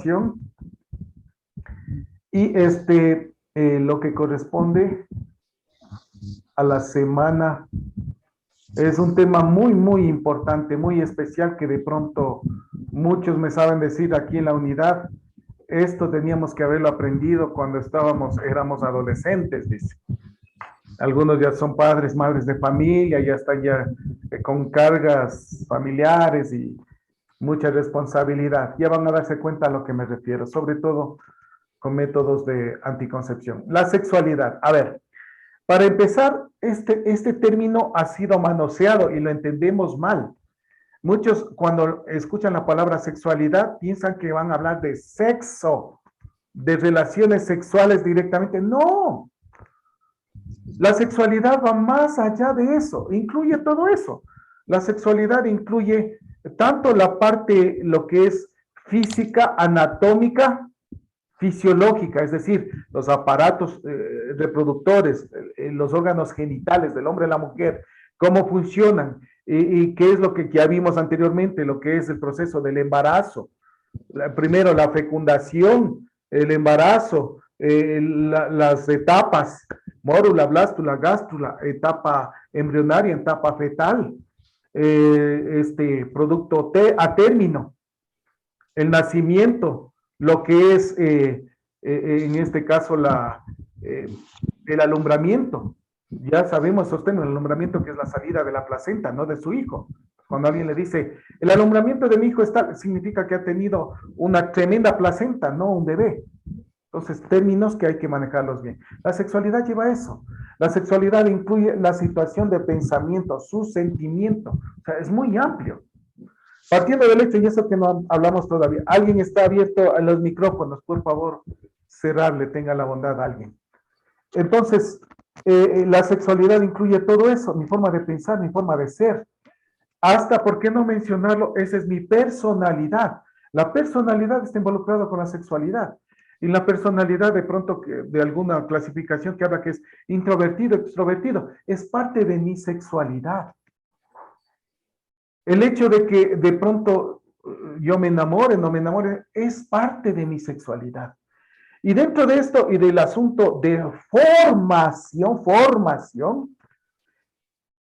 información y lo que corresponde a la semana es un tema muy, muy importante, muy especial que de pronto muchos me saben decir aquí en la unidad. Esto teníamos que haberlo aprendido cuando éramos adolescentes, dice. Algunos ya son padres, madres de familia, ya están ya con cargas familiares y mucha responsabilidad. Ya van a darse cuenta a lo que me refiero, sobre todo con métodos de anticoncepción. La sexualidad. A ver, para empezar, este término ha sido manoseado y lo entendemos mal. Muchos cuando escuchan la palabra sexualidad piensan que van a hablar de sexo, de relaciones sexuales directamente. No, la sexualidad va más allá de eso, incluye todo eso. La sexualidad incluye tanto la parte, lo que es física, anatómica, fisiológica, es decir, los aparatos reproductores, los órganos genitales del hombre y la mujer, cómo funcionan y qué es lo que ya vimos anteriormente, lo que es el proceso del embarazo. Primero la fecundación, el embarazo, las etapas, mórula, blástula, gástrula, etapa embrionaria, etapa fetal, producto a término, el nacimiento, lo que es en este caso el alumbramiento. Ya sabemos esos términos, el alumbramiento que es la salida de la placenta, no de su hijo. Cuando alguien le dice, el alumbramiento de mi hijo significa que ha tenido una tremenda placenta, no un bebé. Entonces, términos que hay que manejarlos bien. La sexualidad lleva eso. La sexualidad incluye la situación de pensamiento, su sentimiento. O sea, es muy amplio. Partiendo del hecho, y eso que no hablamos todavía, alguien está abierto a los micrófonos, por favor, cerrarle, tenga la bondad a alguien. Entonces, la sexualidad incluye todo eso, mi forma de pensar, mi forma de ser. Hasta, ¿por qué no mencionarlo? Esa es mi personalidad. La personalidad está involucrada con la sexualidad. Y la personalidad, de pronto, de alguna clasificación que habla que es introvertido, extrovertido, es parte de mi sexualidad. El hecho de que de pronto yo me enamore, no me enamore, es parte de mi sexualidad. Y dentro de esto y del asunto de formación,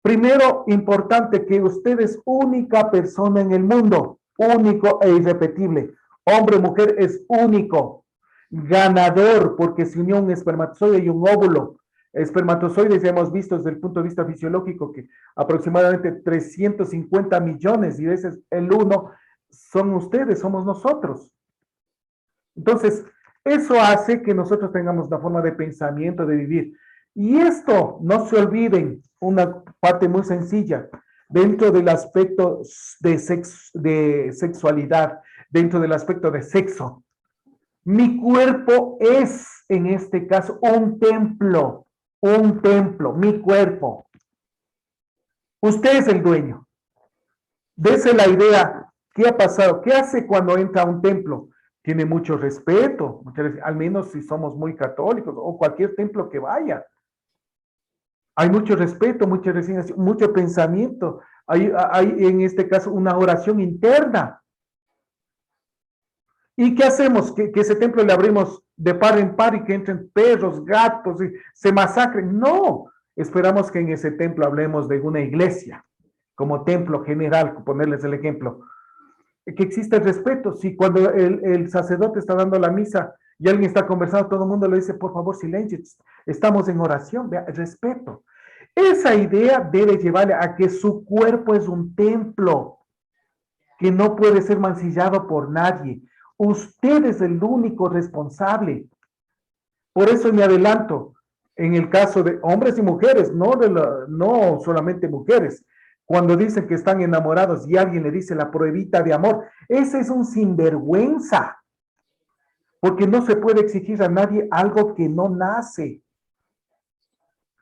primero, importante que usted es única persona en el mundo, único e irrepetible. Hombre, mujer es único, ganador, porque se unió un espermatozoide y un óvulo. Espermatozoides ya hemos visto desde el punto de vista fisiológico que aproximadamente 350 millones y veces el uno son ustedes, somos nosotros. Entonces, eso hace que nosotros tengamos una forma de pensamiento, de vivir. Y esto, no se olviden, una parte muy sencilla, dentro del aspecto de sexualidad, dentro del aspecto de sexo. Mi cuerpo es, en este caso, un templo, mi cuerpo. Usted es el dueño. Dese la idea, ¿qué ha pasado? ¿Qué hace cuando entra a un templo? Tiene mucho respeto, al menos si somos muy católicos o cualquier templo que vaya. Hay mucho respeto, mucha resignación, mucho pensamiento. Hay en este caso una oración interna. ¿Y qué hacemos? Que ese templo le abrimos de par en par y que entren perros, gatos y se masacren. No, esperamos que en ese templo hablemos de una iglesia, como templo general, ponerles el ejemplo. Que existe el respeto. Si cuando el sacerdote está dando la misa y alguien está conversando, todo el mundo le dice, por favor, silencio, estamos en oración, vea, respeto. Esa idea debe llevarle a que su cuerpo es un templo que no puede ser mancillado por nadie. Usted es el único responsable. Por eso me adelanto, en el caso de hombres y mujeres, no solamente mujeres, cuando dicen que están enamorados y alguien le dice la pruebita de amor, ese es un sinvergüenza, porque no se puede exigir a nadie algo que no nace.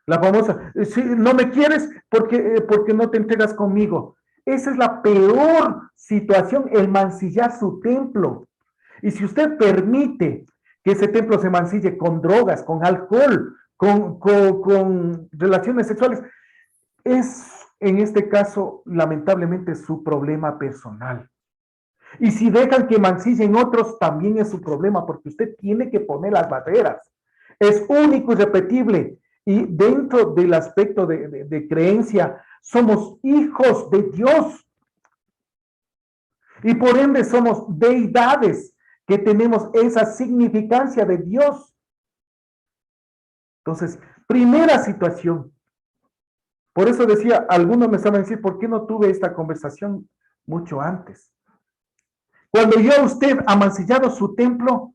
La famosa, si no me quieres porque no te entregas conmigo. Esa es la peor situación, el mancillar su templo. Y si usted permite que ese templo se mancille con drogas, con alcohol, con relaciones sexuales, es en este caso lamentablemente su problema personal. Y si dejan que mancillen otros, también es su problema, porque usted tiene que poner las barreras. Es único y repetible. Y dentro del aspecto de creencia, somos hijos de Dios. Y por ende somos deidades que tenemos esa significancia de Dios. Entonces, primera situación. Por eso decía, algunos me estaban diciendo, ¿por qué no tuve esta conversación mucho antes? Cuando ya usted ha mancillado su templo,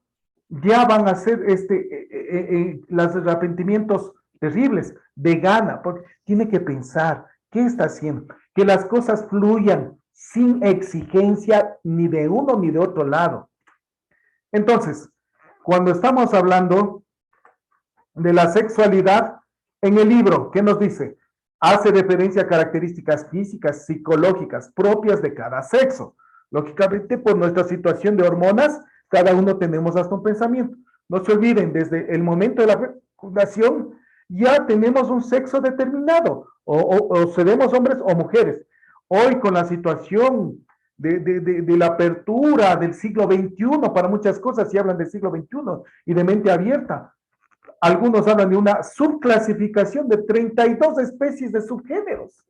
ya van a ser los arrepentimientos terribles, de gana, porque tiene que pensar, ¿qué está haciendo? Que las cosas fluyan sin exigencia ni de uno ni de otro lado. Entonces, cuando estamos hablando de la sexualidad, en el libro, ¿qué nos dice? Hace referencia a características físicas, psicológicas, propias de cada sexo. Lógicamente, por nuestra situación de hormonas, cada uno tenemos hasta un pensamiento. No se olviden, desde el momento de la fecundación, ya tenemos un sexo determinado, o seremos hombres o mujeres. Hoy, con la situación de la apertura del siglo XXI, para muchas cosas, si hablan del siglo XXI y de mente abierta, algunos hablan de una subclasificación de 32 especies de subgéneros,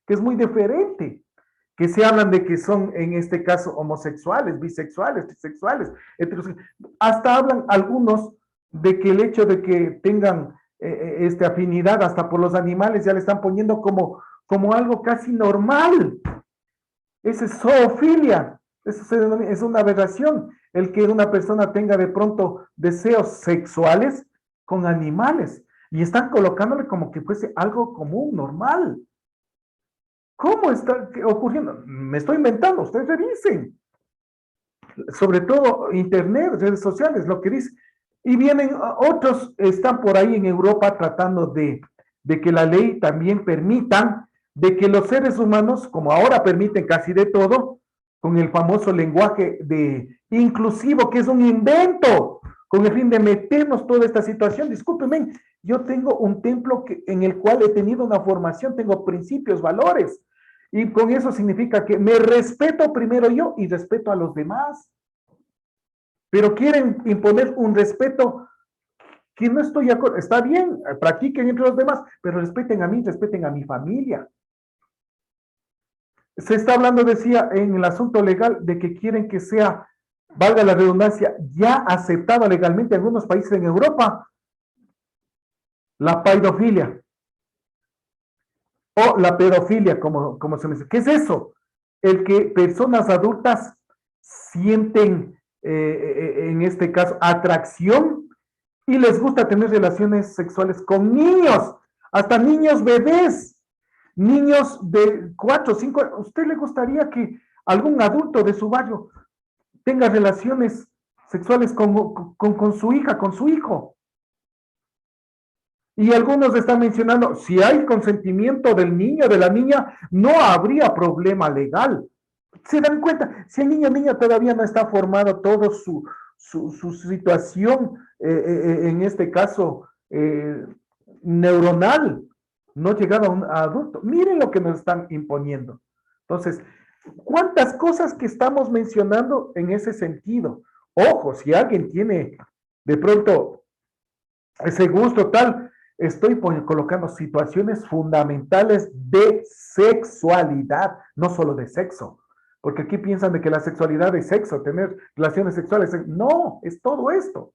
que es muy diferente, que se hablan de que son, en este caso, homosexuales, bisexuales, trisexuales, heterosexuales. Hasta hablan algunos de que el hecho de que tengan afinidad hasta por los animales ya le están poniendo como algo casi normal. Esa es zoofilia, eso es una aberración, el que una persona tenga de pronto deseos sexuales con animales y están colocándole como que fuese algo común, normal. ¿Cómo está ocurriendo? Me estoy inventando, ustedes revisen. Sobre todo internet, redes sociales, lo que dice. Y vienen otros, están por ahí en Europa tratando de que la ley también permitan de que los seres humanos, como ahora permiten casi de todo, con el famoso lenguaje de inclusivo, que es un invento, con el fin de meternos toda esta situación. Discúlpenme, yo tengo un templo en el cual he tenido una formación, tengo principios, valores, y con eso significa que me respeto primero yo y respeto a los demás. Pero quieren imponer un respeto que no estoy de acuerdo. Está bien, practiquen entre los demás, pero respeten a mí, respeten a mi familia. Se está hablando, decía, en el asunto legal de que quieren que sea, valga la redundancia, ya aceptada legalmente en algunos países en Europa, la paidofilia o la pedofilia, como se menciona. ¿Qué es eso? El que personas adultas sienten, en este caso, atracción y les gusta tener relaciones sexuales con niños, hasta niños bebés. Niños de 4 o 5 años, ¿usted le gustaría que algún adulto de su barrio tenga relaciones sexuales con su hija, con su hijo? Y algunos están mencionando, si hay consentimiento del niño, de la niña, no habría problema legal. ¿Se dan cuenta? Si el niño o niña todavía no está formado todo su situación, en este caso, neuronal, no llegado a un adulto. Miren lo que nos están imponiendo. Entonces, ¿cuántas cosas que estamos mencionando en ese sentido? Ojo, si alguien tiene de pronto ese gusto tal, estoy colocando situaciones fundamentales de sexualidad, no solo de sexo. Porque aquí piensan de que la sexualidad es sexo, tener relaciones sexuales. No, es todo esto.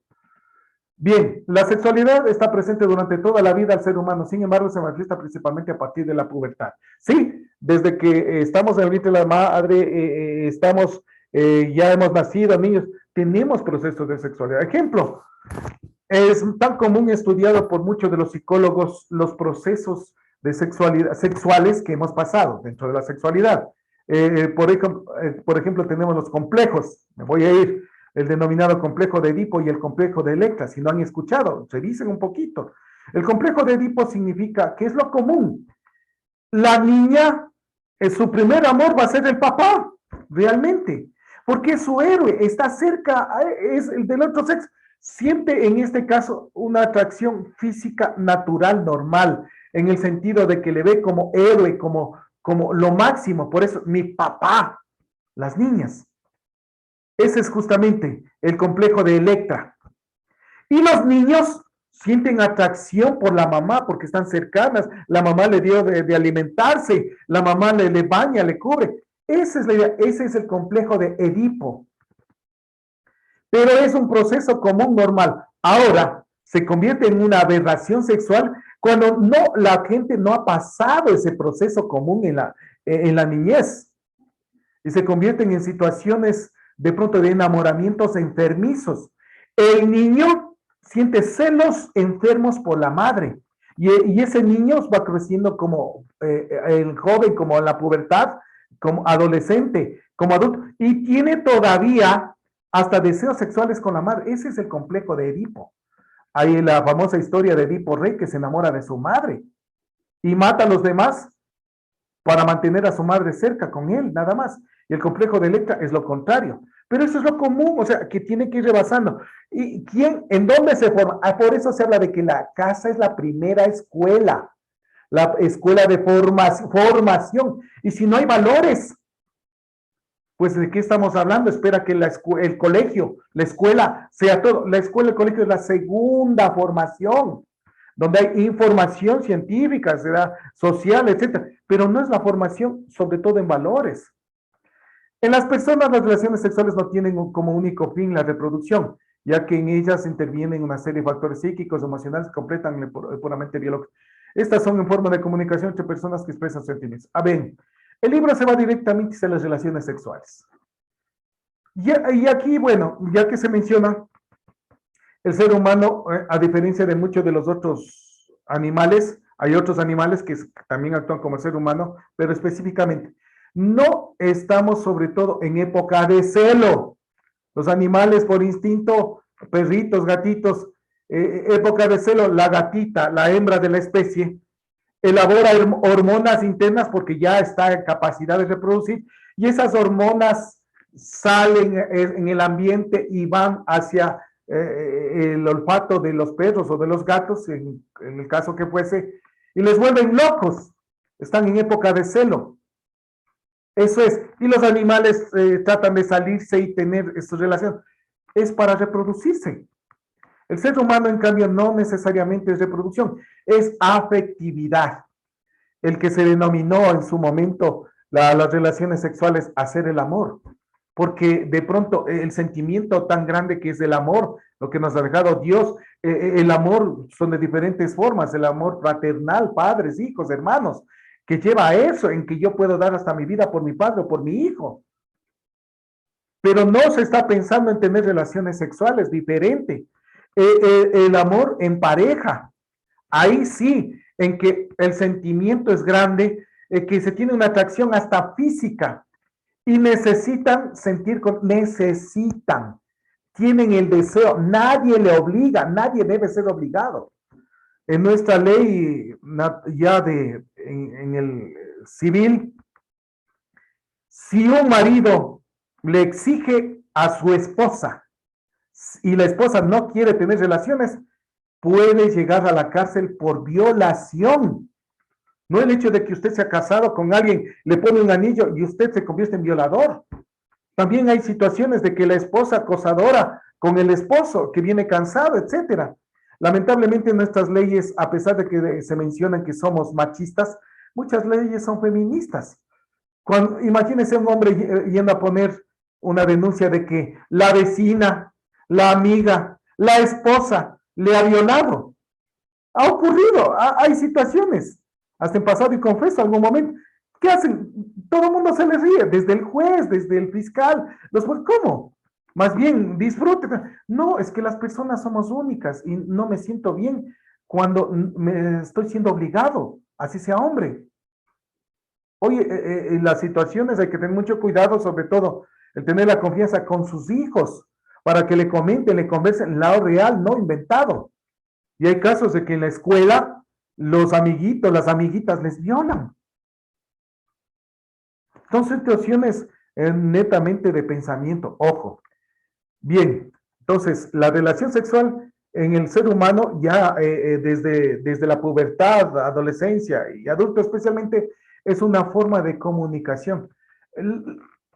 Bien, la sexualidad está presente durante toda la vida del ser humano, sin embargo se manifiesta principalmente a partir de la pubertad. Sí, desde que estamos en el vientre de la madre, ya hemos nacido, niños, tenemos procesos de sexualidad. Ejemplo, es tan común estudiado por muchos de los psicólogos los procesos de sexualidad, sexuales que hemos pasado dentro de la sexualidad. Por ejemplo, tenemos los complejos, me voy a ir, el denominado complejo de Edipo y el complejo de Electra. Si no han escuchado, revisen un poquito. El complejo de Edipo significa que es lo común. La niña, su primer amor va a ser el papá, realmente, porque es su héroe, está cerca, es el del otro sexo. Siente en este caso una atracción física natural, normal, en el sentido de que le ve como héroe, como lo máximo. Por eso, mi papá, las niñas. Ese es justamente el complejo de Electra. Y los niños sienten atracción por la mamá porque están cercanas, la mamá le dio de alimentarse, la mamá le baña, le cubre. Esa es la idea, ese es el complejo de Edipo. Pero es un proceso común normal. Ahora, se convierte en una aberración sexual cuando no, la gente no ha pasado ese proceso común en la niñez y se convierten en situaciones de pronto de enamoramientos enfermizos. El niño siente celos enfermos por la madre y ese niño va creciendo como el joven, como en la pubertad, como adolescente, como adulto y tiene todavía hasta deseos sexuales con la madre. Ese es el complejo de Edipo. Hay la famosa historia de Edipo Rey que se enamora de su madre y mata a los demás para mantener a su madre cerca con él, nada más. Y el complejo de Electra es lo contrario. Pero eso es lo común, o sea, que tiene que ir rebasando. ¿Y quién, en dónde se forma? Ah, por eso se habla de que la casa es la primera escuela, la escuela de formación. Y si no hay valores, pues ¿de qué estamos hablando? Espera que el colegio, la escuela, sea todo. La escuela, el colegio es la segunda formación, donde hay información científica, será social, etcétera, pero no es la formación, sobre todo en valores. En las personas, las relaciones sexuales no tienen como único fin la reproducción, ya que en ellas intervienen una serie de factores psíquicos, emocionales que completan el puramente biológico. Estas son en forma de comunicación entre personas que expresan sentimientos. A ver, el libro se va directamente a las relaciones sexuales. Y aquí, bueno, ya que se menciona, el ser humano, a diferencia de muchos de los otros animales, hay otros animales que también actúan como el ser humano, pero específicamente, no estamos sobre todo en época de celo. Los animales por instinto, perritos, gatitos, época de celo, la gatita, la hembra de la especie, elabora hormonas internas porque ya está en capacidad de reproducir y esas hormonas salen en el ambiente y van hacia el olfato de los perros o de los gatos, en el caso que fuese, y les vuelven locos. Están en época de celo. Eso es. Y los animales tratan de salirse y tener esta relación. Es para reproducirse. El ser humano, en cambio, no necesariamente es reproducción, es afectividad. El que se denominó en su momento las relaciones sexuales hacer el amor, porque de pronto el sentimiento tan grande que es el amor, lo que nos ha dejado Dios, el amor son de diferentes formas, el amor fraternal, padres, hijos, hermanos, que lleva a eso, en que yo puedo dar hasta mi vida por mi padre o por mi hijo. Pero no se está pensando en tener relaciones sexuales, diferente. El amor en pareja, ahí sí, en que el sentimiento es grande, que se tiene una atracción hasta física y necesitan sentir, necesitan, tienen el deseo, nadie le obliga, nadie debe ser obligado. En nuestra ley ya en el civil, si un marido le exige a su esposa y la esposa no quiere tener relaciones, puede llegar a la cárcel por violación. No el hecho de que usted se ha casado con alguien, le pone un anillo y usted se convierte en violador. También hay situaciones de que la esposa acosadora con el esposo que viene cansado, etcétera. Lamentablemente nuestras leyes, a pesar de que se mencionan que somos machistas, muchas leyes son feministas. Imagínese un hombre yendo a poner una denuncia de que la vecina, la amiga, la esposa le ha violado. Ha ocurrido, hay situaciones, hasta en pasado y confeso algún momento. ¿Qué hacen? Todo el mundo se les ríe, desde el juez, desde el fiscal. ¿Cómo? Más bien, disfruten. No, es que las personas somos únicas y no me siento bien cuando me estoy siendo obligado, así sea hombre. Oye, en las situaciones hay que tener mucho cuidado, sobre todo el tener la confianza con sus hijos para que le comenten, le conversen lado real, no inventado. Y hay casos de que en la escuela los amiguitos, las amiguitas les violan. Son situaciones netamente de pensamiento, ojo. Bien, entonces la relación sexual en el ser humano ya desde la pubertad, adolescencia y adulto especialmente es una forma de comunicación.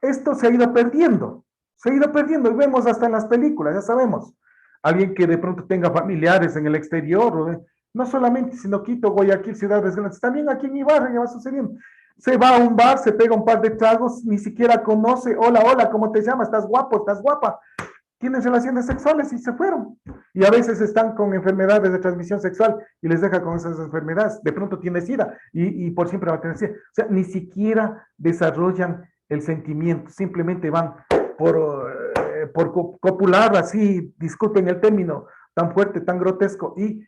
Esto se ha ido perdiendo. Se ha ido perdiendo y vemos hasta en las películas, ya sabemos. Alguien que de pronto tenga familiares en el exterior, no solamente sino Quito, Guayaquil, ciudades grandes, también aquí en Ibarra ya va sucediendo. Se va a un bar, se pega un par de tragos, ni siquiera conoce, hola, hola, ¿cómo te llamas? ¿Estás guapo? ¿Estás guapa? Tienen relaciones sexuales y se fueron. Y a veces están con enfermedades de transmisión sexual y les deja con esas enfermedades. De pronto tiene SIDA y por siempre va a tener SIDA. O sea, ni siquiera desarrollan el sentimiento, simplemente van por copular así, disculpen el término tan fuerte, tan grotesco, y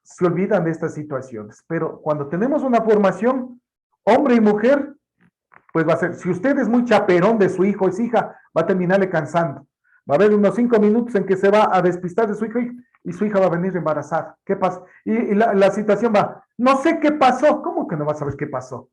se olvidan de estas situaciones. Pero cuando tenemos una formación, hombre y mujer, pues va a ser, si usted es muy chaperón de su hijo o su hija, va a terminarle cansando. Va a haber unos 5 minutos en que se va a despistar de su hijo y su hija va a venir embarazada. ¿Qué pasa? Y la situación va, no sé qué pasó. ¿Cómo que no vas a saber qué pasó?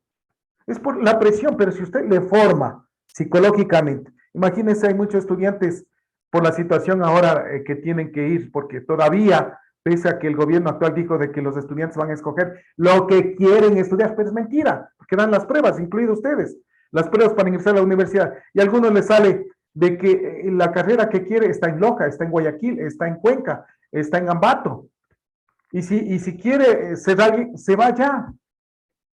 Es por la presión, pero si usted le forma psicológicamente, imagínense, hay muchos estudiantes por la situación ahora que tienen que ir, porque todavía, pese a que el gobierno actual dijo de que los estudiantes van a escoger lo que quieren estudiar, pero es mentira, porque dan las pruebas, incluidos ustedes, las pruebas para ingresar a la universidad, y a algunos les sale de que la carrera que quiere está en Loja, está en Guayaquil, está en Cuenca, está en Ambato, y si quiere se va allá,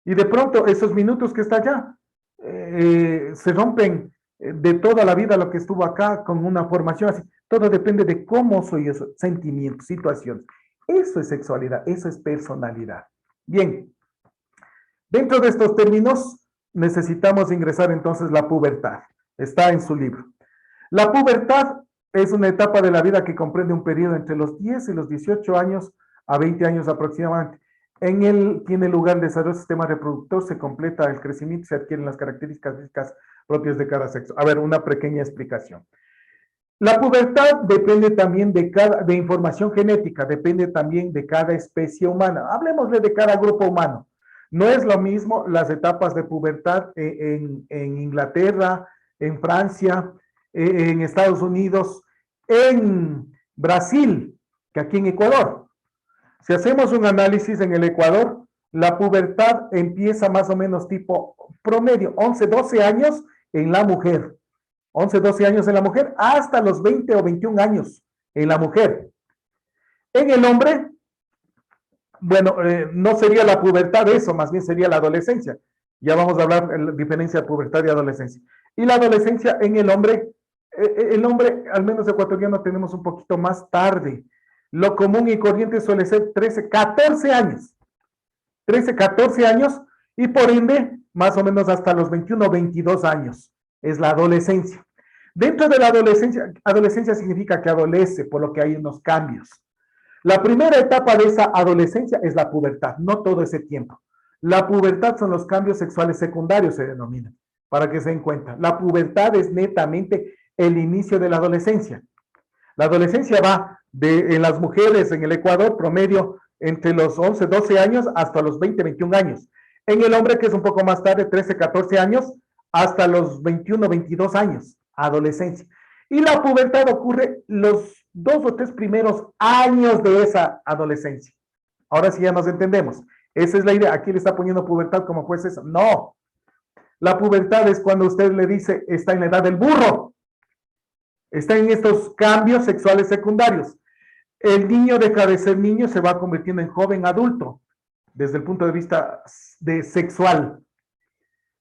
y de pronto esos minutos que está allá se rompen de toda la vida lo que estuvo acá con una formación así. Todo depende de cómo soy eso, sentimientos, situaciones. Eso es sexualidad, eso es personalidad. Bien, dentro de estos términos necesitamos ingresar entonces la pubertad. Está en su libro. La pubertad es una etapa de la vida que comprende un periodo entre los 10 y los 18 años a 20 años aproximadamente. En él tiene lugar el desarrollo del sistema reproductor, se completa el crecimiento y se adquieren las características físicas propias de cada sexo. A ver, una pequeña explicación. La pubertad depende también de información genética, depende también de cada especie humana. Hablemosle de cada grupo humano. No es lo mismo las etapas de pubertad en Inglaterra, en Francia, en Estados Unidos, en Brasil, que aquí en Ecuador. Si hacemos un análisis en el Ecuador, la pubertad empieza más o menos tipo promedio, 11, 12 años en la mujer. 11, 12 años en la mujer, hasta los 20 o 21 años en la mujer. En el hombre, bueno, no sería la pubertad eso, más bien sería la adolescencia. Ya vamos a hablar de la diferencia de pubertad y adolescencia. Y la adolescencia en el hombre, al menos ecuatoriano, tenemos un poquito más tarde. Lo común y corriente suele ser 13, 14 años. 13, 14 años y por ende, más o menos hasta los 21, 22 años. Es la adolescencia. Dentro de la adolescencia significa que adolece, por lo que hay unos cambios. La primera etapa de esa adolescencia es la pubertad, no todo ese tiempo. La pubertad son los cambios sexuales secundarios, se denominan, para que se den cuenta. La pubertad es netamente el inicio de la adolescencia. La adolescencia va en las mujeres en el Ecuador promedio entre los 11, 12 años hasta los 20, 21 años. En el hombre, que es un poco más tarde, 13, 14 años, hasta los 21, 22 años, adolescencia. Y la pubertad ocurre los 2 o 3 primeros años de esa adolescencia. Ahora sí ya nos entendemos. Esa es la idea. Aquí le está poniendo pubertad como juez eso. No. La pubertad es cuando usted le dice, está en la edad del burro. Está en estos cambios sexuales secundarios. El niño deja de ser niño, se va convirtiendo en joven adulto, desde el punto de vista sexual.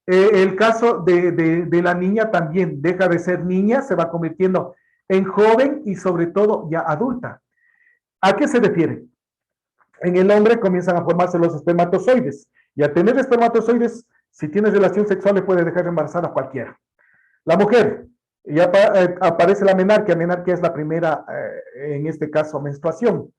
El caso de la niña también deja de ser niña, se va convirtiendo en joven y sobre todo ya adulta. ¿A qué se refiere? En el hombre comienzan a formarse los espermatozoides y al tener espermatozoides, si tienes relación sexual le puede dejar embarazada a cualquiera. La mujer, ya aparece la menarquia es la primera, en este caso, menstruación.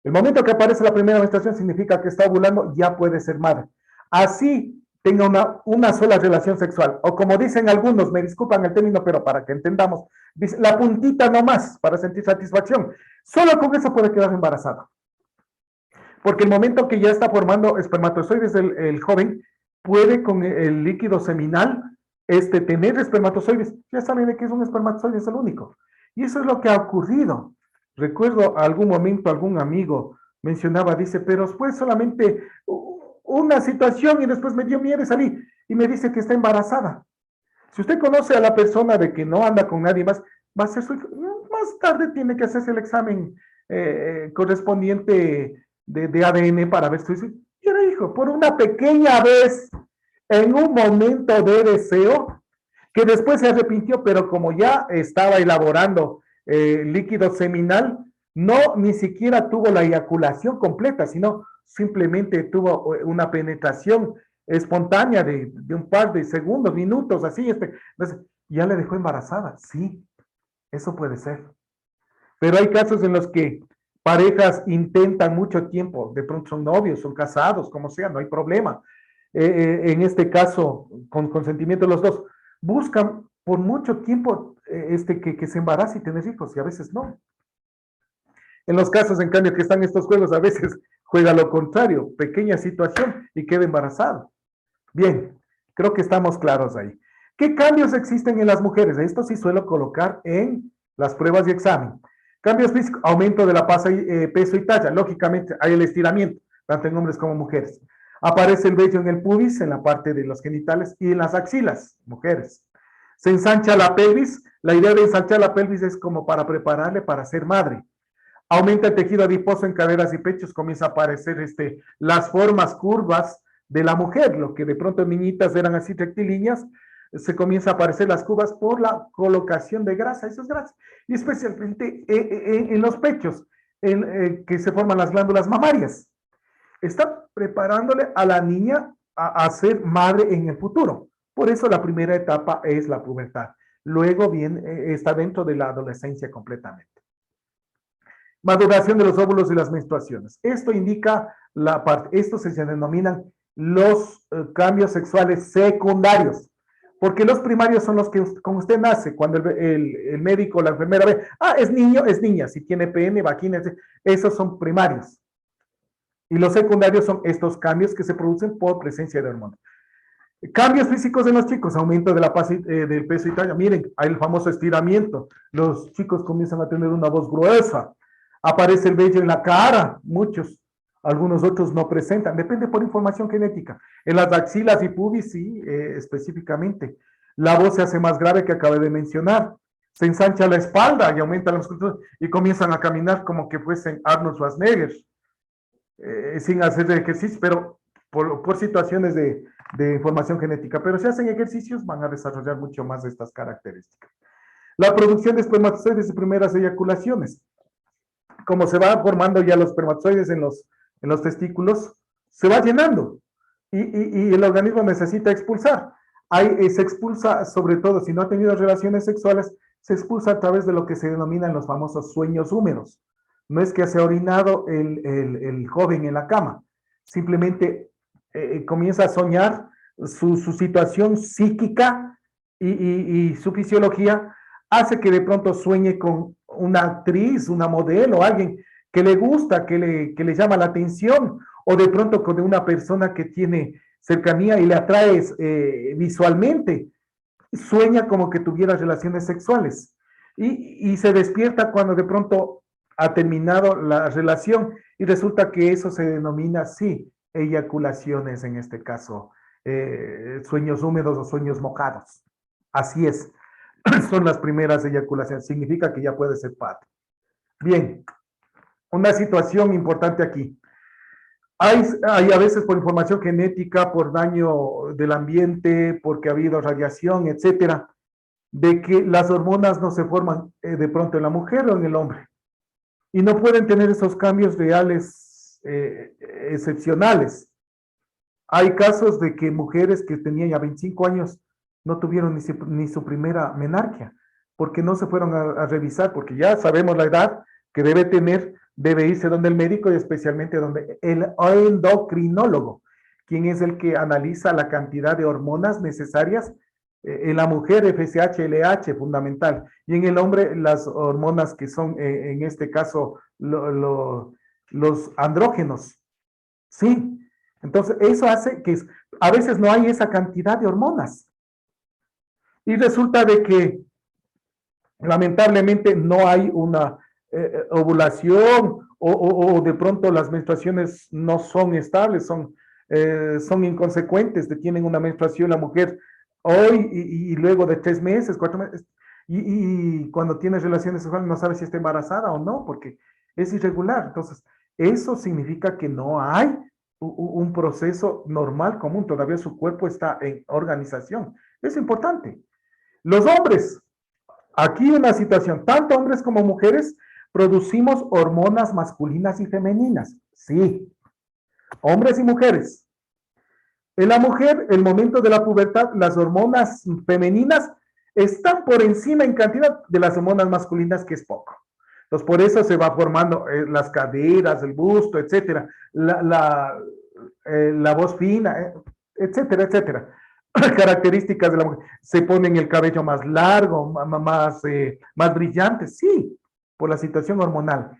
El momento que aparece la primera menstruación significa que está ovulando, ya puede ser madre. Así tenga una sola relación sexual, o como dicen algunos, me disculpan el término, pero para que entendamos, dice, la puntita nomás para sentir satisfacción. Solo con eso puede quedar embarazada. Porque el momento que ya está formando espermatozoides el joven, puede con el líquido seminal tener espermatozoides. Ya saben de qué es un espermatozoide, es el único. Y eso es lo que ha ocurrido. Recuerdo algún momento, algún amigo mencionaba, dice, pero fue solamente una situación y después me dio miedo y salí. Y me dice que está embarazada. Si usted conoce a la persona de que no anda con nadie más, va a ser su hijo. Más tarde tiene que hacerse el examen correspondiente de ADN para ver si era hijo. Por una pequeña vez, en un momento de deseo, que después se arrepintió, pero como ya estaba elaborando líquido seminal, no ni siquiera tuvo la eyaculación completa, sino simplemente tuvo una penetración espontánea de un par de segundos, minutos, así. Entonces, ¿ya le dejó embarazada? Sí, eso puede ser. Pero hay casos en los que parejas intentan mucho tiempo, de pronto son novios, son casados, como sea, no hay problema. En este caso, con consentimiento de los dos, buscan por mucho tiempo que se embarace y tener hijos, y a veces no. En los casos, en cambio, que están estos juegos, a veces juega lo contrario, pequeña situación y queda embarazado. Bien, creo que estamos claros ahí. ¿Qué cambios existen en las mujeres? Esto sí suelo colocar en las pruebas y examen. Cambios físicos, aumento de la peso y talla. Lógicamente, hay el estiramiento, tanto en hombres como mujeres. Aparece el vello en el pubis, en la parte de los genitales y en las axilas, mujeres. Se ensancha la pelvis. La idea de ensanchar la pelvis es como para prepararle para ser madre. Aumenta el tejido adiposo en caderas y pechos, comienza a aparecer las formas curvas de la mujer, lo que de pronto niñitas eran así rectilíneas, se comienza a aparecer las curvas por la colocación de grasa, eso es grasa, y especialmente en los pechos, que se forman las glándulas mamarias. Está preparándole a la niña a ser madre en el futuro. Por eso la primera etapa es la pubertad. Luego bien, está dentro de la adolescencia completamente. Maduración de los óvulos y las menstruaciones. Esto indica la parte, estos se denominan los cambios sexuales secundarios, porque los primarios son los que como usted nace, cuando el médico o la enfermera ve, es niño, es niña, si tiene pene, vagina, esos son primarios. Y los secundarios son estos cambios que se producen por presencia de hormonas. Cambios físicos en los chicos, aumento de del peso y talla. Miren, hay el famoso estiramiento. Los chicos comienzan a tener una voz gruesa. Aparece el vello en la cara, muchos. Algunos otros no presentan. Depende por información genética. En las axilas y pubis, sí, específicamente. La voz se hace más grave que acabé de mencionar. Se ensancha la espalda y aumenta la musculatura y comienzan a caminar como que fuesen Arnold Schwarzenegger, sin hacer ejercicio, pero por situaciones de información genética. Pero si hacen ejercicios, van a desarrollar mucho más de estas características. La producción de espermatozoides y primeras eyaculaciones. Como se va formando ya los espermatozoides en los testículos, se va llenando y el organismo necesita expulsar. Se expulsa, sobre todo si no ha tenido relaciones sexuales, se expulsa a través de lo que se denominan los famosos sueños húmedos. No es que se ha orinado el joven en la cama, simplemente comienza a soñar su situación psíquica y su fisiología hace que de pronto sueñe con una actriz, una modelo, alguien que le gusta, que le llama la atención, o de pronto con una persona que tiene cercanía y le atrae visualmente. Sueña como que tuviera relaciones sexuales y se despierta cuando de pronto ha terminado la relación y resulta que eso se denomina, sí, eyaculaciones en este caso, sueños húmedos o sueños mojados. Así es. Son las primeras eyaculaciones, significa que ya puede ser padre. Bien, una situación importante aquí. Hay a veces por información genética, por daño del ambiente, porque ha habido radiación, etcétera, de que las hormonas no se forman de pronto en la mujer o en el hombre. Y no pueden tener esos cambios reales excepcionales. Hay casos de que mujeres que tenían ya 25 años no tuvieron ni su primera menarquia, porque no se fueron a revisar, porque ya sabemos la edad que debe tener, debe irse donde el médico y especialmente donde el endocrinólogo, quien es el que analiza la cantidad de hormonas necesarias en la mujer, FSH, LH, fundamental, y en el hombre las hormonas que son, en este caso, los andrógenos. Sí, entonces eso hace que a veces no hay esa cantidad de hormonas. Y resulta de que lamentablemente no hay una ovulación o de pronto las menstruaciones no son estables, son inconsecuentes, tienen una menstruación la mujer hoy y luego de 3 meses, 4 meses, y cuando tienes relaciones sexuales no sabes si está embarazada o no, porque es irregular. Entonces, eso significa que no hay un proceso normal común, todavía su cuerpo está en organización. Es importante. Los hombres, aquí una situación, tanto hombres como mujeres producimos hormonas masculinas y femeninas. Sí, hombres y mujeres. En la mujer, el momento de la pubertad, las hormonas femeninas están por encima en cantidad de las hormonas masculinas, que es poco. Entonces, por eso se va formando las caderas, el busto, etcétera, la voz fina, etcétera, etcétera. Características de la mujer. Se ponen el cabello más largo, más brillante, sí, por la situación hormonal.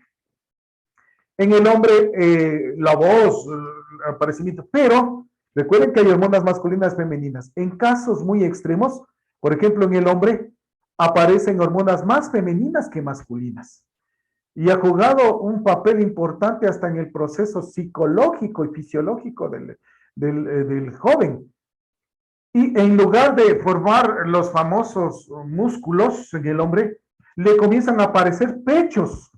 En el hombre, la voz, el aparecimiento, pero recuerden que hay hormonas masculinas y femeninas. En casos muy extremos, por ejemplo, en el hombre, aparecen hormonas más femeninas que masculinas. Y ha jugado un papel importante hasta en el proceso psicológico y fisiológico del joven. Y en lugar de formar los famosos músculos en el hombre, le comienzan a aparecer pechos,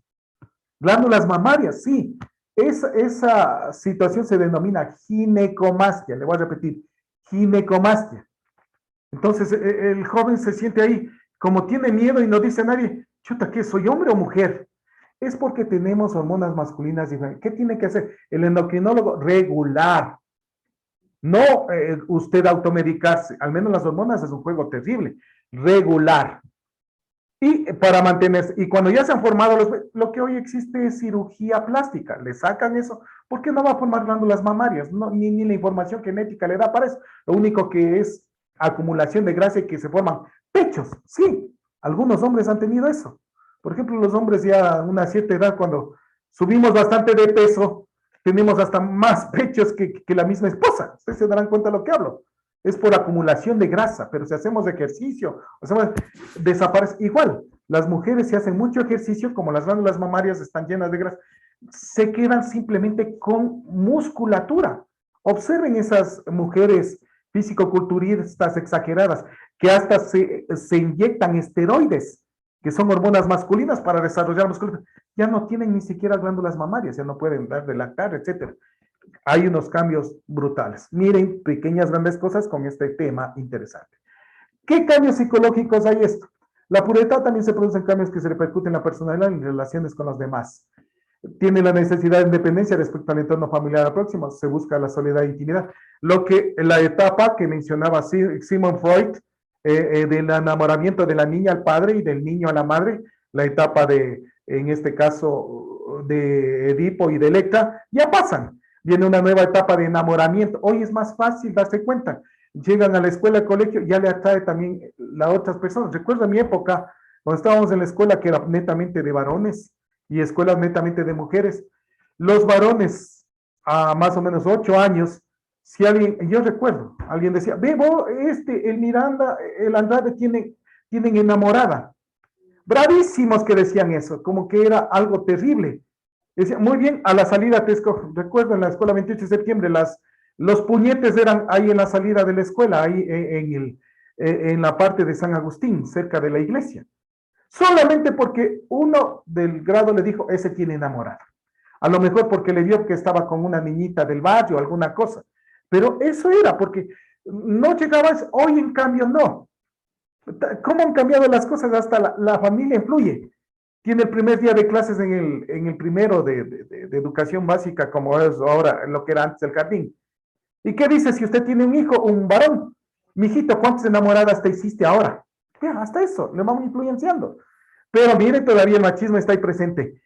glándulas mamarias, sí. Esa situación se denomina ginecomastia, le voy a repetir, ginecomastia. Entonces el joven se siente ahí, como tiene miedo y no dice a nadie, chuta, ¿qué soy, hombre o mujer? Es porque tenemos hormonas masculinas diferentes. ¿Qué tiene que hacer el endocrinólogo? Regular. No usted automedicarse, al menos las hormonas es un juego terrible. Regular. Y para mantenerse, y cuando ya se han formado lo que hoy existe es cirugía plástica, le sacan eso, porque no va a formar glándulas mamarias, no, ni la información genética le da para eso, lo único que es acumulación de grasa y que se forman pechos, sí, algunos hombres han tenido eso. Por ejemplo, los hombres ya a una cierta edad, cuando subimos bastante de peso, tenemos hasta más pechos que la misma esposa, ustedes se darán cuenta de lo que hablo. Es por acumulación de grasa, pero si hacemos ejercicio, desaparece. Igual, las mujeres si hacen mucho ejercicio, como las glándulas mamarias están llenas de grasa, se quedan simplemente con musculatura. Observen esas mujeres físico-culturistas exageradas, que hasta se inyectan esteroides, que son hormonas masculinas para desarrollar musculatura. Ya no tienen ni siquiera glándulas mamarias, ya no pueden dar de lactar, etcétera. Hay unos cambios brutales. Miren, pequeñas, grandes cosas con este tema interesante. ¿Qué cambios psicológicos hay esto? La pubertad también se producen cambios que se repercuten en la personalidad y en relaciones con los demás. Tiene la necesidad de independencia respecto al entorno familiar próximo, se busca la soledad e intimidad. Lo que la etapa que mencionaba Sigmund Freud, del enamoramiento de la niña al padre y del niño a la madre, la etapa en este caso, de Edipo y de Electra, ya pasan. Viene una nueva etapa de enamoramiento. Hoy es más fácil darse cuenta. Llegan a la escuela, al colegio, ya le atrae también las otras personas. Recuerdo mi época, cuando estábamos en la escuela, que era netamente de varones y escuelas netamente de mujeres. Los varones, a más o menos 8 años, si alguien, yo recuerdo, alguien decía, Bebo, el Miranda, el Andrade tienen enamorada. Bravísimos que decían eso, como que era algo terrible. Decía, muy bien, a la salida te escojo. Recuerdo en la escuela 28 de septiembre, los puñetes eran ahí en la salida de la escuela, ahí en la parte de San Agustín, cerca de la iglesia. Solamente porque uno del grado le dijo, ese tiene enamorada. A lo mejor porque le vio que estaba con una niñita del barrio, alguna cosa. Pero eso era, porque no llegabas, hoy en cambio no. ¿Cómo han cambiado las cosas? Hasta la familia influye. Tiene el primer día de clases en el primero de educación básica, como es ahora, lo que era antes el jardín. ¿Y qué dice si usted tiene un hijo, un varón? Mijito, ¿cuántas enamoradas te hiciste ahora? Ya, hasta eso, le vamos influenciando. Pero mire, todavía el machismo está ahí presente.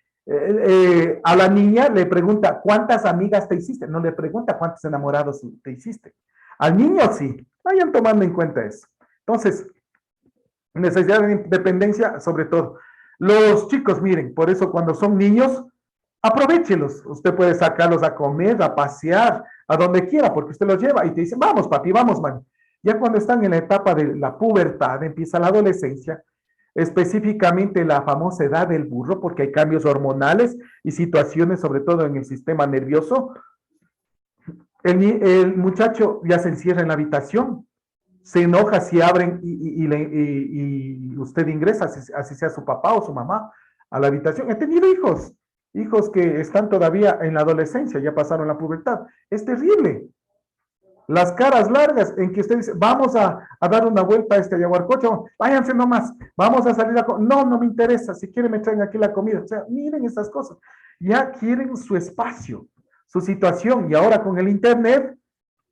A la niña le pregunta, ¿cuántas amigas te hiciste? No le pregunta cuántos enamorados te hiciste. Al niño sí, vayan tomando en cuenta eso. Entonces, necesidad de independencia sobre todo. Los chicos, miren, por eso cuando son niños, aprovéchelos. Usted puede sacarlos a comer, a pasear, a donde quiera, porque usted los lleva y te dice, vamos papi, vamos man. Ya cuando están en la etapa de la pubertad, empieza la adolescencia, específicamente la famosa edad del burro, porque hay cambios hormonales y situaciones, sobre todo en el sistema nervioso. El muchacho ya se encierra en la habitación, se enoja si abren y usted ingresa, así sea su papá o su mamá, a la habitación. He tenido hijos que están todavía en la adolescencia, ya pasaron la pubertad. Es terrible. Las caras largas en que usted dice, vamos a dar una vuelta a este Yaguarcocho, váyanse nomás, vamos a salir a comer. No, no me interesa, si quieren me traen aquí la comida. O sea, miren estas cosas. Ya quieren su espacio, su situación. Y ahora con el internet,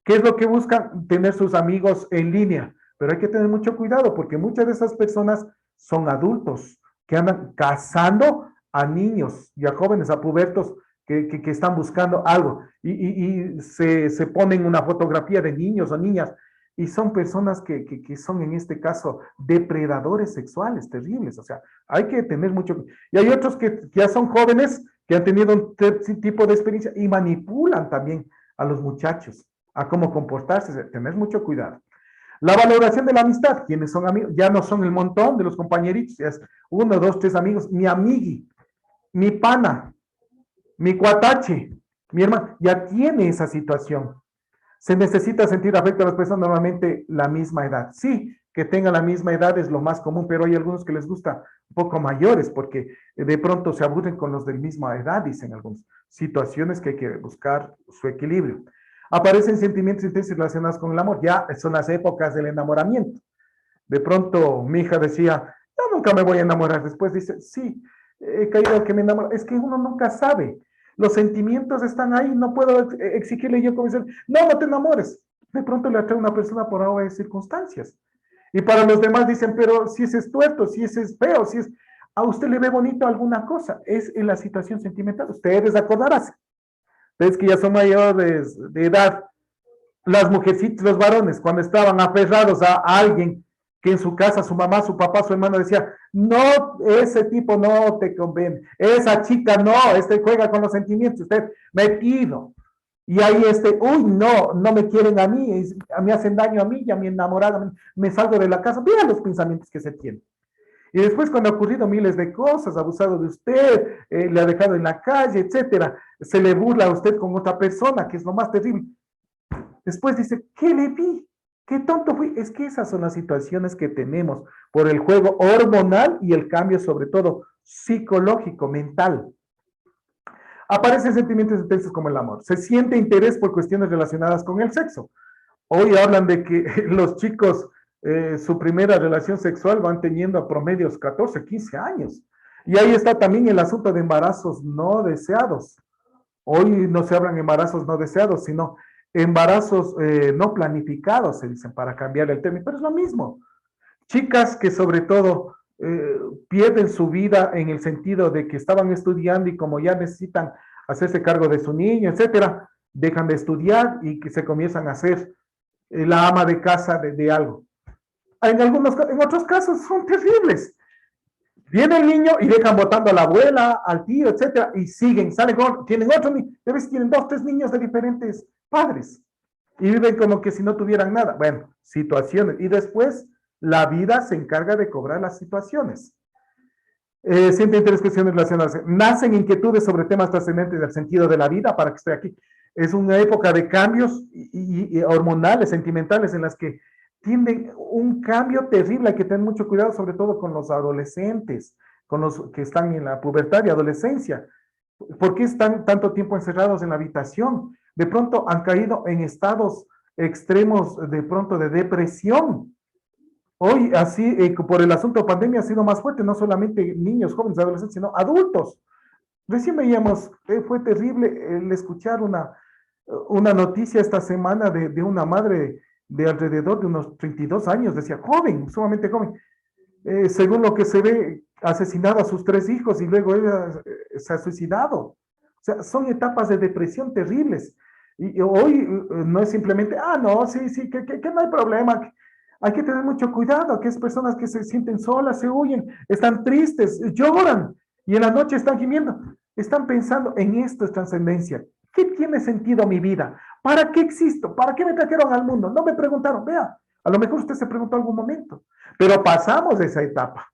¿qué es lo que buscan? Tener sus amigos en línea. Pero hay que tener mucho cuidado porque muchas de esas personas son adultos que andan cazando a niños y a jóvenes, a pubertos que están buscando algo y se ponen una fotografía de niños o niñas y son personas que son en este caso depredadores sexuales terribles. O sea, hay que tener mucho. Y hay otros que ya son jóvenes que han tenido un tipo de experiencia y manipulan también a los muchachos a cómo comportarse, tener mucho cuidado. La valoración de la amistad, quienes son amigos, ya no son el montón de los compañeritos, ya es uno, dos, tres amigos, mi amigui, mi pana, mi cuatache, mi hermano, ya tiene esa situación. Se necesita sentir afecto a las personas normalmente la misma edad. Sí, que tengan la misma edad es lo más común, pero hay algunos que les gusta un poco mayores porque de pronto se aburren con los de la misma edad, dicen algunos. Situaciones que hay que buscar su equilibrio. Aparecen sentimientos intensos relacionados con el amor. Ya son las épocas del enamoramiento. De pronto mi hija decía, yo nunca me voy a enamorar. Después dice, sí, he caído al que me enamora. Es que uno nunca sabe. Los sentimientos están ahí. No puedo exigirle yo como decir, no, no te enamores. De pronto le atrae una persona por ahora de circunstancias. Y para los demás dicen, pero si ese es tuerto, si ese es feo, si es... A usted le ve bonito alguna cosa. Es en la situación sentimental. Ustedes acordarán. Ustedes que ya son mayores de edad, las mujercitas, los varones, cuando estaban aferrados a alguien que en su casa, su mamá, su papá, su hermano decía, no, ese tipo no te conviene, esa chica no, este juega con los sentimientos, usted metido. Y ahí uy, no, no me quieren a mí, me hacen daño a mí y a mi enamorada, me salgo de la casa. Vean los pensamientos que se tienen. Y después cuando ha ocurrido miles de cosas, ha abusado de usted, le ha dejado en la calle, etcétera, se le burla a usted con otra persona, que es lo más terrible. Después dice, ¿qué le vi? ¿Qué tonto fui? Es que esas son las situaciones que tenemos por el juego hormonal y el cambio sobre todo psicológico, mental. Aparecen sentimientos intensos como el amor. Se siente interés por cuestiones relacionadas con el sexo. Hoy hablan de que los chicos, su primera relación sexual van teniendo a promedios 14, 15 años. Y ahí está también el asunto de embarazos no deseados. Hoy no se hablan embarazos no deseados, sino embarazos no planificados, se dicen, para cambiar el término, pero es lo mismo. Chicas que sobre todo pierden su vida en el sentido de que estaban estudiando y como ya necesitan hacerse cargo de su niño, etcétera, dejan de estudiar y que se comienzan a hacer la ama de casa de algo. En otros casos son terribles. Viene el niño y dejan votando a la abuela, al tío, etcétera, y siguen, salen con, tienen otro niño, a veces tienen 2, 3 niños de diferentes padres, y viven como que si no tuvieran nada. Bueno, situaciones, y después la vida se encarga de cobrar las situaciones. Sienten tres cuestiones relacionadas. Nacen inquietudes sobre temas trascendentes del sentido de la vida, para que esté aquí. Es una época de cambios y hormonales, sentimentales, en las que tienden un cambio terrible. Hay que tener mucho cuidado, sobre todo con los adolescentes, con los que están en la pubertad y adolescencia. ¿Por qué están tanto tiempo encerrados en la habitación? De pronto han caído en estados extremos, de pronto de depresión. Hoy, así, por el asunto de pandemia ha sido más fuerte, no solamente niños, jóvenes, adolescentes, sino adultos. Recién veíamos, fue terrible el escuchar una noticia esta semana de una madre de alrededor de unos 32 años, decía, joven, sumamente joven, según lo que se ve, asesinado a sus 3 hijos y luego ella se ha suicidado. O sea, son etapas de depresión terribles. Y hoy no es simplemente, no, sí, sí, que no hay problema. Hay que tener mucho cuidado, que es personas que se sienten solas, se huyen, están tristes, lloran y en la noche están gimiendo. Están pensando en esto es trascendencia. ¿Qué tiene sentido mi vida? ¿Para qué existo? ¿Para qué me trajeron al mundo? No me preguntaron, vea, a lo mejor usted se preguntó algún momento, pero pasamos esa etapa.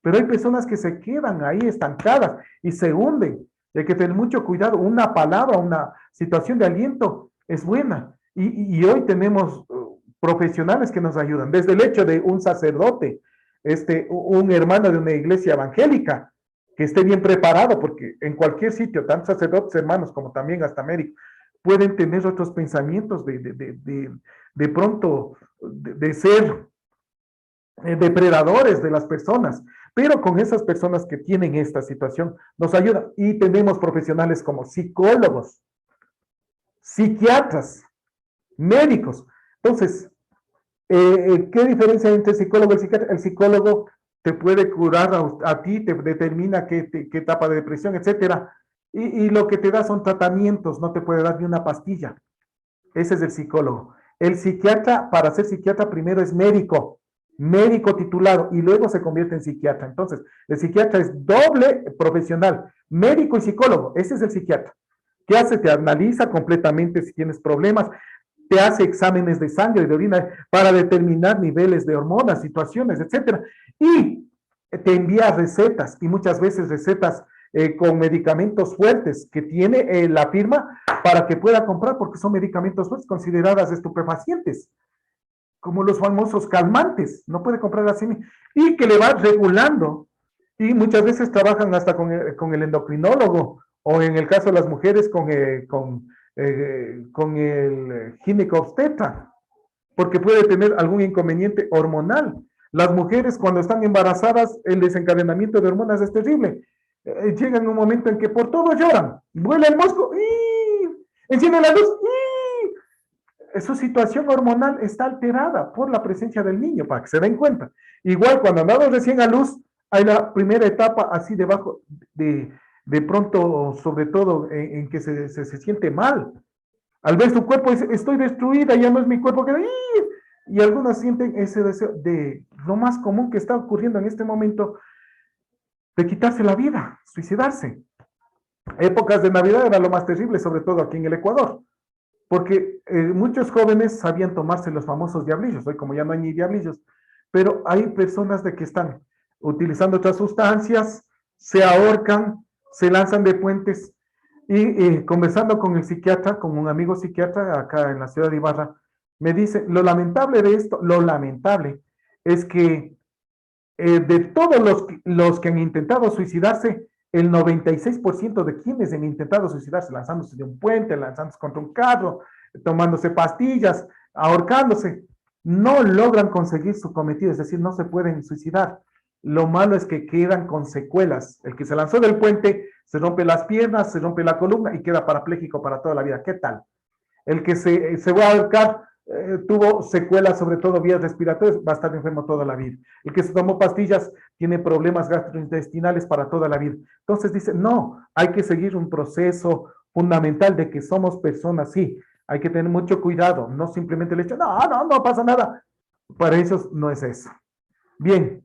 Pero hay personas que se quedan ahí estancadas y se hunden. Hay que tener mucho cuidado. Una palabra, una situación de aliento es buena. Y hoy tenemos profesionales que nos ayudan, desde el hecho de un sacerdote, un hermano de una iglesia evangélica, que esté bien preparado, porque en cualquier sitio, tanto sacerdotes, hermanos, como también hasta médicos, pueden tener otros pensamientos de pronto, de ser depredadores de las personas, pero con esas personas que tienen esta situación nos ayudan. Y tenemos profesionales como psicólogos, psiquiatras, médicos. Entonces, ¿qué diferencia hay entre el psicólogo y el psiquiatra? El psicólogo te puede curar a ti, te determina qué etapa de depresión, etcétera. Y lo que te da son tratamientos, no te puede dar ni una pastilla. Ese es el psicólogo. El psiquiatra, para ser psiquiatra, primero es médico, médico titulado, y luego se convierte en psiquiatra. Entonces, el psiquiatra es doble profesional, médico y psicólogo. Ese es el psiquiatra. ¿Qué hace? Te analiza completamente si tienes problemas, te hace exámenes de sangre y de orina para determinar niveles de hormonas, situaciones, etcétera. Y te envía recetas, y muchas veces recetas con medicamentos fuertes que tiene la firma para que pueda comprar, porque son medicamentos fuertes consideradas estupefacientes, como los famosos calmantes, no puede comprar así, y que le va regulando, y muchas veces trabajan hasta con el endocrinólogo, o en el caso de las mujeres con el ginecobstetra, porque puede tener algún inconveniente hormonal. Las mujeres cuando están embarazadas, el desencadenamiento de hormonas es terrible. Llega en un momento en que por todo lloran, vuela el mosco, ¡y! Enciende la luz, ¡y! Su situación hormonal está alterada por la presencia del niño, para que se den cuenta. Igual cuando andamos recién a luz, hay la primera etapa así debajo de pronto, sobre todo en que se siente mal. Al ver su cuerpo dice, estoy destruida, ya no es mi cuerpo que... Y algunos sienten ese deseo de lo más común que está ocurriendo en este momento, de quitarse la vida, suicidarse. Épocas de Navidad era lo más terrible, sobre todo aquí en el Ecuador, porque muchos jóvenes sabían tomarse los famosos diablillos, hoy como ya no hay ni diablillos, pero hay personas de que están utilizando otras sustancias, se ahorcan, se lanzan de puentes, y conversando con el psiquiatra, con un amigo psiquiatra acá en la ciudad de Ibarra, me dice, lo lamentable de esto, lo lamentable es que de todos los que han intentado suicidarse, el 96% de quienes han intentado suicidarse, lanzándose de un puente, lanzándose contra un carro, tomándose pastillas, ahorcándose, no logran conseguir su cometido, es decir, no se pueden suicidar. Lo malo es que quedan con secuelas. El que se lanzó del puente se rompe las piernas, se rompe la columna y queda parapléjico para toda la vida. ¿Qué tal? El que se va a ahorcar tuvo secuelas, sobre todo vías respiratorias, va a estar enfermo toda la vida. El que se tomó pastillas tiene problemas gastrointestinales para toda la vida. Entonces dice, no, hay que seguir un proceso fundamental de que somos personas, sí, hay que tener mucho cuidado, no simplemente le echan, no pasa nada. Para ellos no es eso. Bien,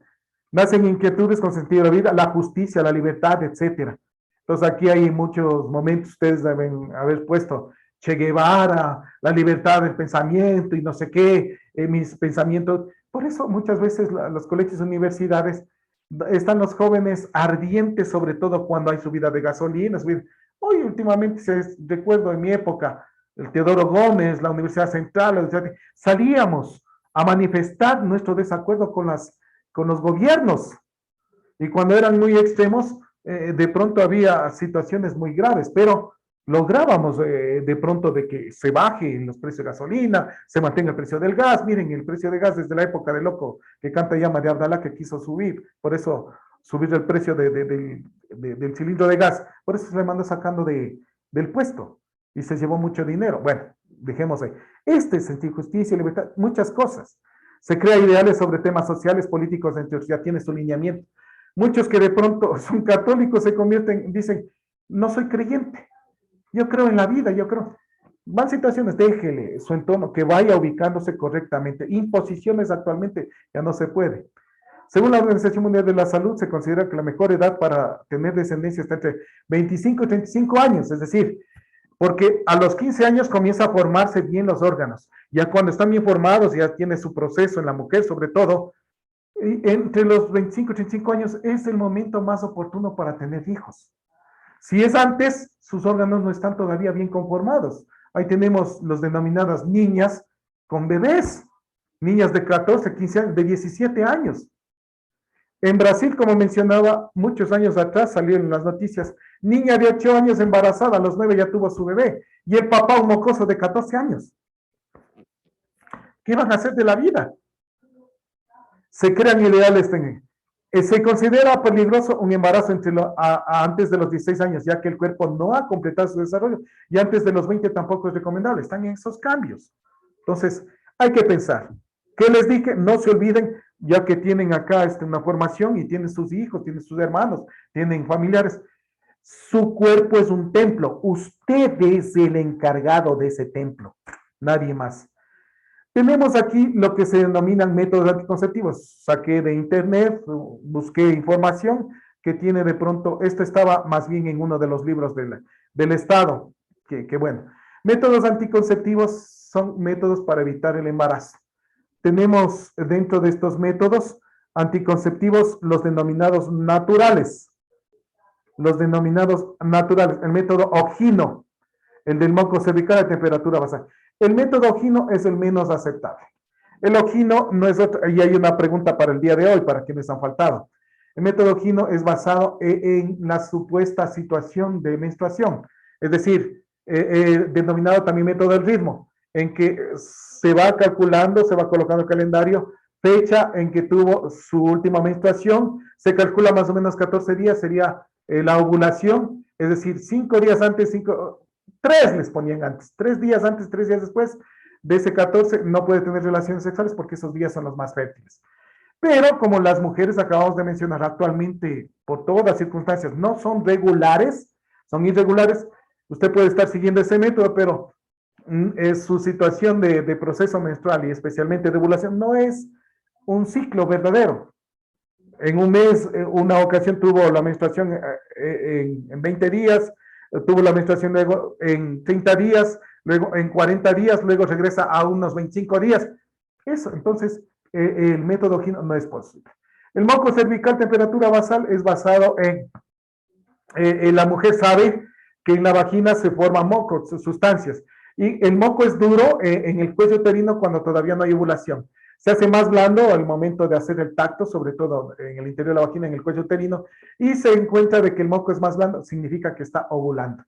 nacen inquietudes con sentido de la vida, la justicia, la libertad, etcétera. Entonces aquí hay muchos momentos, ustedes deben haber puesto Che Guevara, la libertad del pensamiento y no sé qué, mis pensamientos. Por eso muchas veces los colegios y universidades están los jóvenes ardientes, sobre todo cuando hay subida de gasolina. Hoy últimamente, recuerdo en mi época, el Teodoro Gómez, la Universidad Central, salíamos a manifestar nuestro desacuerdo con los gobiernos. Y cuando eran muy extremos, de pronto había situaciones muy graves, pero lográbamos de pronto de que se baje los precios de gasolina, se mantenga el precio del gas. Miren, el precio de gas desde la época de Loco, que canta llama de Abdalá, que quiso subir, por eso subir el precio del cilindro de gas, por eso se le mandó sacando del puesto y se llevó mucho dinero. Bueno, dejemos ahí. Sentir justicia y libertad, muchas cosas. Se crea ideales sobre temas sociales, políticos, entre otros, ya tiene su lineamiento. Muchos que de pronto son católicos se convierten, dicen, no soy creyente, yo creo en la vida, yo creo. Van situaciones, déjele su entorno, que vaya ubicándose correctamente. Imposiciones actualmente ya no se puede. Según la Organización Mundial de la Salud, se considera que la mejor edad para tener descendencia está entre 25 y 35 años, es decir, porque a los 15 años comienza a formarse bien los órganos. Ya cuando están bien formados, ya tiene su proceso en la mujer, sobre todo, entre los 25 y 35 años es el momento más oportuno para tener hijos. Si es antes, sus órganos no están todavía bien conformados. Ahí tenemos los denominadas niñas con bebés. niñas de 14, 15 años, de 17 años. En Brasil, como mencionaba, muchos años atrás salieron las noticias, niña de 8 años embarazada, a los 9 ya tuvo su bebé, y el papá un mocoso de 14 años. ¿Qué van a hacer de la vida? Se crean ideales. Se considera peligroso un embarazo antes de los 16 años, ya que el cuerpo no ha completado su desarrollo, y antes de los 20 tampoco es recomendable. Están en esos cambios. Entonces, hay que pensar. ¿Qué les dije? No se olviden, ya que tienen acá una formación y tienen sus hijos, tienen sus hermanos, tienen familiares. Su cuerpo es un templo. Usted es el encargado de ese templo, nadie más. Tenemos aquí lo que se denominan métodos anticonceptivos. Saqué de internet, busqué información que tiene de pronto, esto estaba más bien en uno de los libros del Estado, que bueno. Métodos anticonceptivos son métodos para evitar el embarazo. Tenemos dentro de estos métodos anticonceptivos los denominados naturales. Los denominados naturales, el método Ogino, el del moco cervical a temperatura basal. El método Ogino es el menos aceptable. El Ogino no es otro, y hay una pregunta para el día de hoy, para quienes han faltado. El método Ogino es basado en la supuesta situación de menstruación, es decir, denominado también método del ritmo, en que se va calculando, se va colocando el calendario, fecha en que tuvo su última menstruación, se calcula más o menos 14 días, sería la ovulación, es decir, 5 días antes, 3 les ponían antes, 3 días antes, 3 días después de ese 14 no puede tener relaciones sexuales porque esos días son los más fértiles. Pero como las mujeres acabamos de mencionar actualmente, por todas las circunstancias, no son regulares, son irregulares, usted puede estar siguiendo ese método, pero es su situación de proceso menstrual y especialmente de ovulación no es un ciclo verdadero. En un mes, una ocasión tuvo la menstruación en 20 días, tuvo la menstruación luego en 30 días, luego en 40 días, luego regresa a unos 25 días. Eso, entonces, el método Ogino no es posible. El moco cervical temperatura basal es basado en la mujer sabe que en la vagina se forman mocos, sustancias, y el moco es duro en el cuello uterino cuando todavía no hay ovulación. Se hace más blando al momento de hacer el tacto, sobre todo en el interior de la vagina, en el cuello uterino, y se encuentra de que el moco es más blando, significa que está ovulando.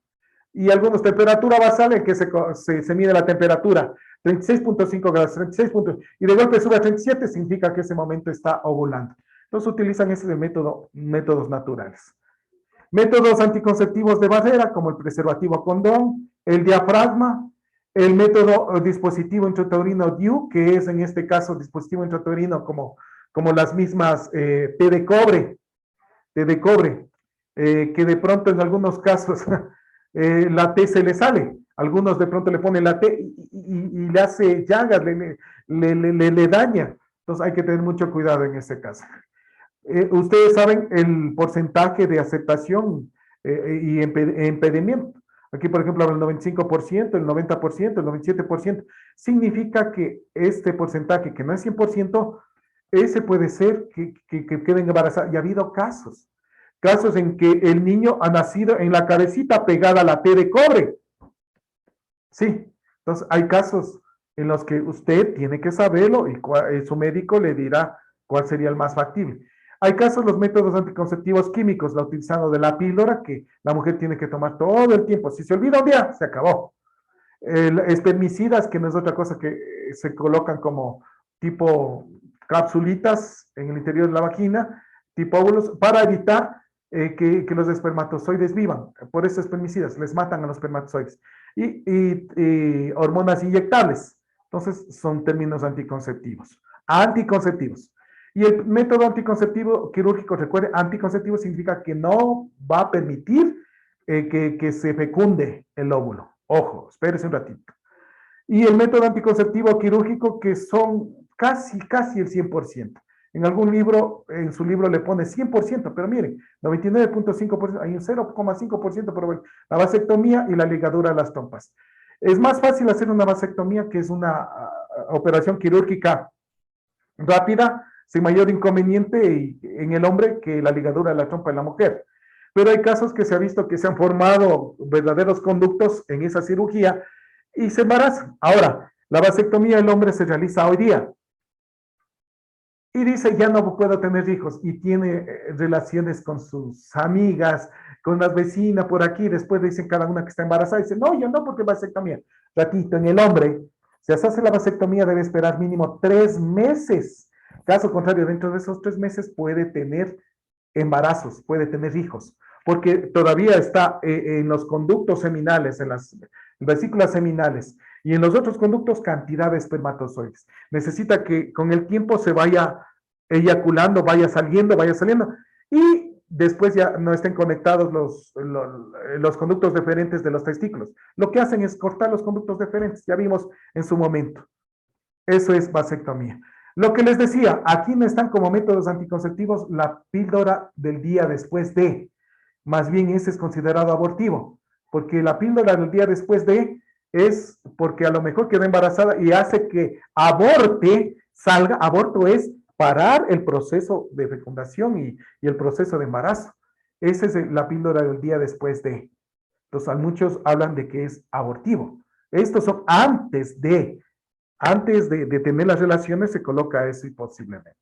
Y algunos, temperatura basal, en que se mide la temperatura, 36.5 grados, 36 puntos, y de golpe sube a 37, significa que ese momento está ovulando. Entonces utilizan ese método, métodos naturales. Métodos anticonceptivos de barrera, como el preservativo condón, el diafragma, el método dispositivo intrauterino DIU, que es en este caso dispositivo intrauterino como las mismas T de cobre, que de pronto en algunos casos la T se le sale. Algunos de pronto le ponen la T y le hace llagas, le daña. Entonces hay que tener mucho cuidado en ese caso. Ustedes saben el porcentaje de aceptación y impedimento. Aquí, por ejemplo, el 95%, el 90%, el 97%. Significa que este porcentaje, que no es 100%, ese puede ser que queden embarazados. Y ha habido casos en que el niño ha nacido en la cabecita pegada a la T de cobre. Sí, entonces hay casos en los que usted tiene que saberlo y su médico le dirá cuál sería el más factible. Hay casos, los métodos anticonceptivos químicos, la utilizando de la píldora, que la mujer tiene que tomar todo el tiempo. Si se olvida un día, se acabó. Espermicidas, que no es otra cosa que se colocan como tipo capsulitas en el interior de la vagina, tipo óvulos, para evitar que los espermatozoides vivan. Por eso espermicidas, les matan a los espermatozoides. Y hormonas inyectables. Entonces, son términos anticonceptivos. Anticonceptivos. Y el método anticonceptivo quirúrgico, recuerde, anticonceptivo significa que no va a permitir que se fecunde el óvulo. Ojo, espérese un ratito. Y el método anticonceptivo quirúrgico, que son casi el 100%. En algún libro, en su libro le pone 100%, pero miren, 99.5%, hay un 0,5% por la vasectomía y la ligadura de las trompas. Es más fácil hacer una vasectomía, que es una operación quirúrgica rápida, sin mayor inconveniente en el hombre, que la ligadura de la trompa en la mujer. Pero hay casos que se ha visto que se han formado verdaderos conductos en esa cirugía y se embarazan. Ahora, la vasectomía del hombre se realiza hoy día. y dice, ya no puedo tener hijos, y tiene relaciones con sus amigas, con las vecinas por aquí, después dicen cada una que está embarazada, y dice, no, yo no, porque vasectomía. Ratito, en el hombre, si se hace la vasectomía, debe esperar mínimo 3 meses. Caso contrario, dentro de esos 3 meses puede tener embarazos, puede tener hijos, porque todavía está en los conductos seminales, en las vesículas seminales y en los otros conductos cantidad de espermatozoides. Necesita que con el tiempo se vaya eyaculando, vaya saliendo y después ya no estén conectados los conductos deferentes de los testículos. Lo que hacen es cortar los conductos deferentes, ya vimos en su momento. Eso es vasectomía. Lo que les decía, aquí no están como métodos anticonceptivos la píldora del día después de, más bien ese es considerado abortivo, porque la píldora del día después de es porque a lo mejor quedó embarazada y hace que aborte, salga, aborto es parar el proceso de fecundación y el proceso de embarazo. Esa es la píldora del día después de. Entonces, muchos hablan de que es abortivo. Estos son antes de tener las relaciones se coloca eso y posiblemente.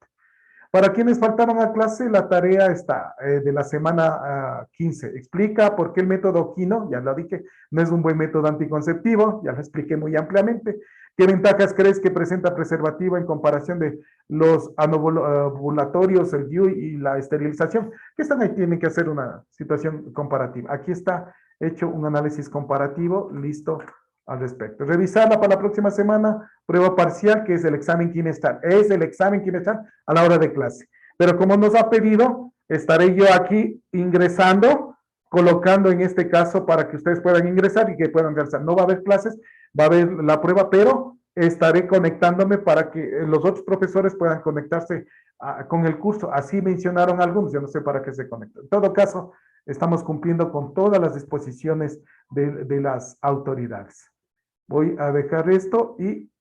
Para quienes faltaron a clase, la tarea está de la semana 15. Explica por qué el método Quino, ya lo dije, no es un buen método anticonceptivo, ya lo expliqué muy ampliamente. ¿Qué ventajas crees que presenta preservativo en comparación de los anovulatorios, el DIU y la esterilización? Que están ahí, tienen que hacer una situación comparativa. Aquí está hecho un análisis comparativo, listo al respecto. Revisarla para la próxima semana, prueba parcial, que es el examen quimestral. Es el examen quimestral a la hora de clase. Pero como nos ha pedido, estaré yo aquí ingresando, colocando en este caso para que ustedes puedan ingresar y que puedan realizar. No va a haber clases, va a haber la prueba, pero estaré conectándome para que los otros profesores puedan conectarse con el curso. Así mencionaron algunos, yo no sé para qué se conectan. En todo caso, estamos cumpliendo con todas las disposiciones de las autoridades. Voy a dejar esto y